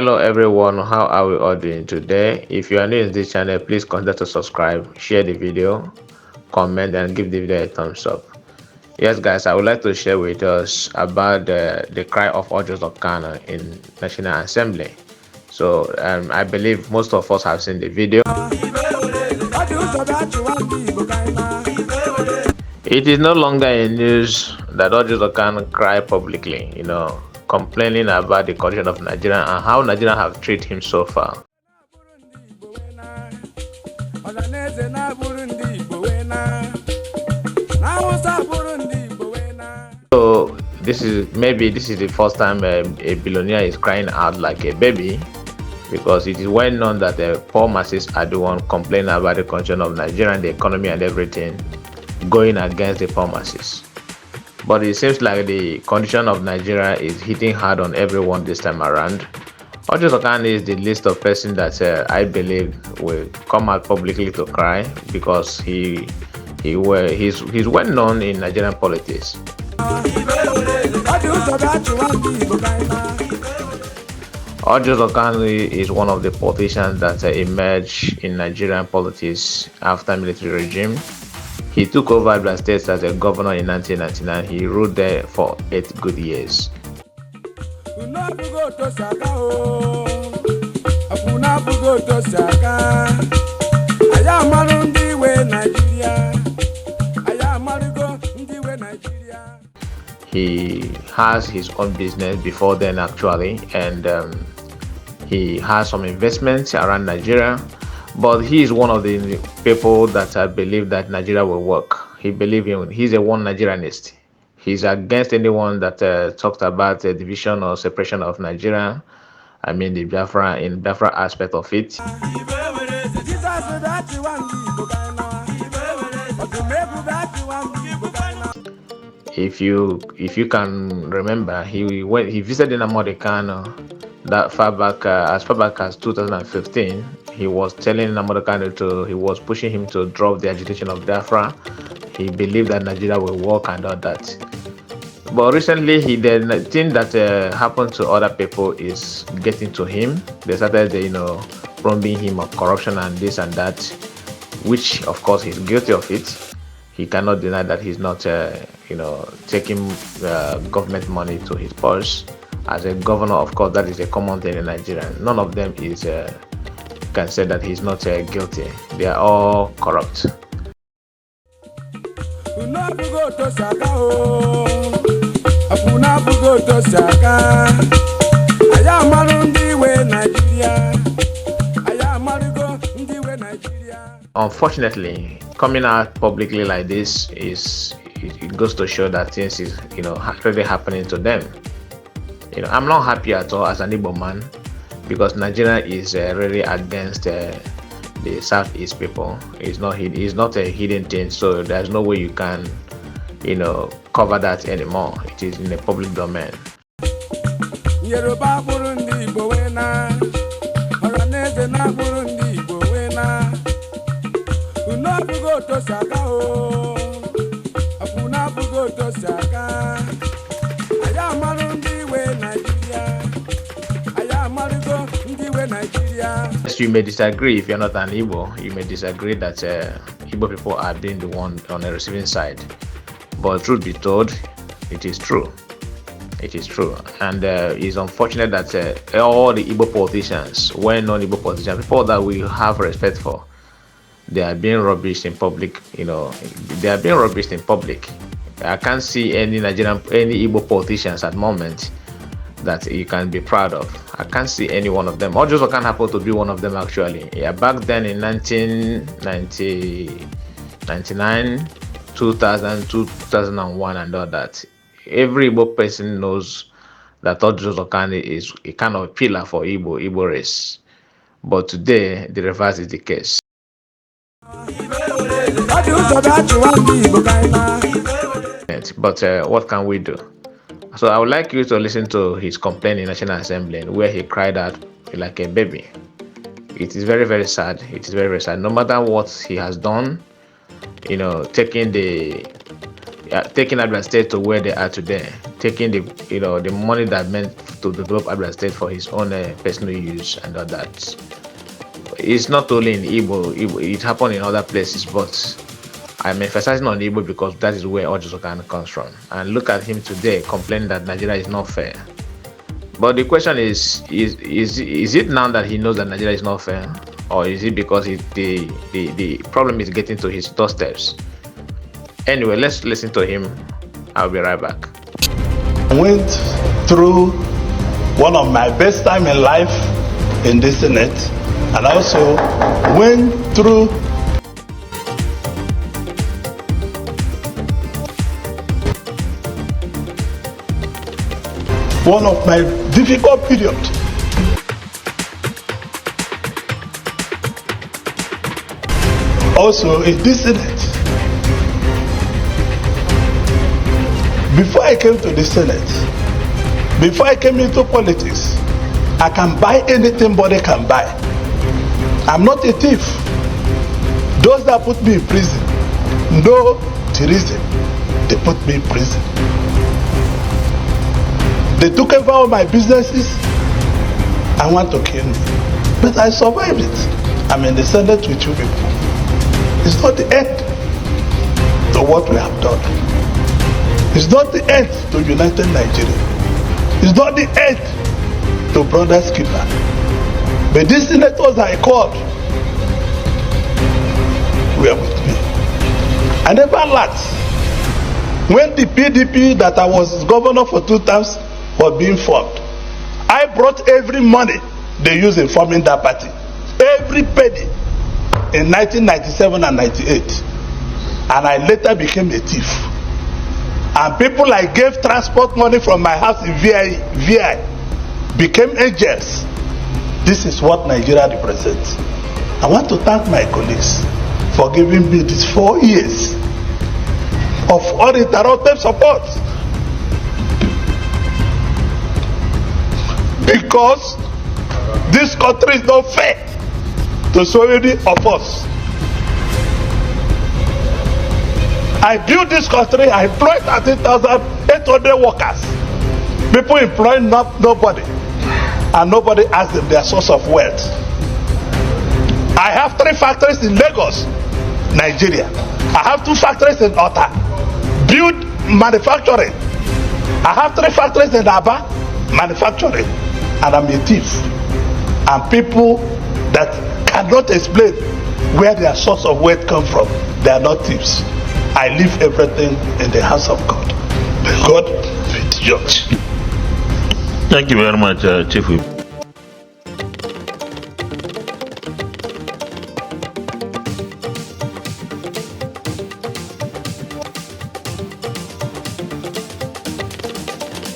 Hello everyone, how are we all doing today? If you are new in this channel, please consider to subscribe, share the video, comment and give the video a thumbs up. Yes guys, I would like to share with us about the cry of Orji Uzor Kanu in National Assembly. So I believe most of us have seen the video. It is no longer a news that Orji Uzor Kanu cry publicly, complaining about the condition of Nigeria and how Nigeria have treated him so far. So this is the first time a billionaire is crying out like a baby, because it is well known that the poor masses are the one complaining about the condition of Nigeria and the economy and everything, going against the poor masses. But it seems like the condition of Nigeria is hitting hard on everyone this time around. Orji Uzor Kanu is the list of person that I believe will come out publicly to cry, because he's well known in Nigerian politics. Orji Uzor Kanu is one of the politicians that emerged in Nigerian politics after military regime. He took over Abia State as a governor in 1999. He ruled there for 8 good years. He has his own business before then actually, and he has some investments around Nigeria. But he is one of the people that I believe that Nigeria will work. He's a one Nigerianist. He's against anyone that talked about the division or separation of Nigeria. I mean the Biafra aspect of it. If you can remember, he visited Nnamdi Kanu that as far back as 2015. He was telling Nnamdi Kanu he was pushing him to drop the agitation of Biafra. He believed that Nigeria will work and all that. But recently, the thing that happened to other people is getting to him. They started, prompting him of corruption and this and that, which of course he's guilty of it. He cannot deny that he's not, taking government money to his purse. As a governor, of course, that is a common thing in Nigeria. None of them can say that he's not guilty. They are all corrupt. Unfortunately, coming out publicly like this it goes to show that things is really happening to them. I'm not happy at all as an Igbo man, because Nigeria is really against the Southeast people. It's not a hidden thing, so there's no way you can cover that anymore. It is in the public domain. Yes, you may disagree. If you're not an Igbo, you may disagree that Igbo people are being the one on the receiving side. But truth be told, it is true. It is true, and it's unfortunate that all the Igbo politicians, well-known Igbo politicians, people that we have respect for, they are being rubbished in public. They are being rubbished in public. I can't see any Igbo politicians at the moment that you can be proud of. I can't see any one of them. Orji Uzor Kanu happen to be one of them actually. Yeah, back then in 1999, 2000, 2001 and all that, every Igbo person knows that Orji Uzor Kanu is a kind of pillar for Igbo race. But today, the reverse is the case. But what can we do? So I would like you to listen to his complaint in National Assembly, where he cried out like a baby. It is very, very sad. It is very, very sad. No matter what he has done, taking Abia State to where they are today, taking the money that meant to develop Abia State for his own personal use and all that. It's not only in Igbo, it happened in other places, but I'm emphasizing on Igbo because that is where Orji Uzor Kanu comes from. And look at him today complaining that Nigeria is not fair. But the question is it now that he knows that Nigeria is not fair? Or is it because the problem is getting to his doorsteps? Anyway, let's listen to him. I'll be right back. I went through one of my best time in life in the Senate, and also went through one of my difficult periods. Also in this Senate. Before I came to the Senate, before I came into politics, I can buy anything body can buy. I'm not a thief. Those that put me in prison know the reason they put me in prison. They took over all my businesses and want to kill me. But I survived it. I'm in the Senate with you people. It's not the end to what we have done. It's not the end to United Nigeria. It's not the end to Brothers Keeper. But these senators I called were with me. I never lacked. When the PDP that I was governor for 2 terms was being formed, I brought every money they used in forming that party. Every penny in 1997 and 98. And I later became a thief. And people I gave transport money from my house in VI became angels. This is what Nigeria represents. I want to thank my colleagues for giving me these 4 years of uninterrupted support. Because this country is not fair to so many of us. I built this country, I employed 13,800 workers. People employing nobody, and nobody asked them their source of wealth. I have 3 factories in Lagos, Nigeria. I have 2 factories in Ota, build manufacturing. I have 3 factories in Aba, manufacturing. And I'm a thief. And people that cannot explain where their source of wealth come from, they are not thieves. I leave everything in the hands of God. May God be the judge. Thank you very much, Chief Whip.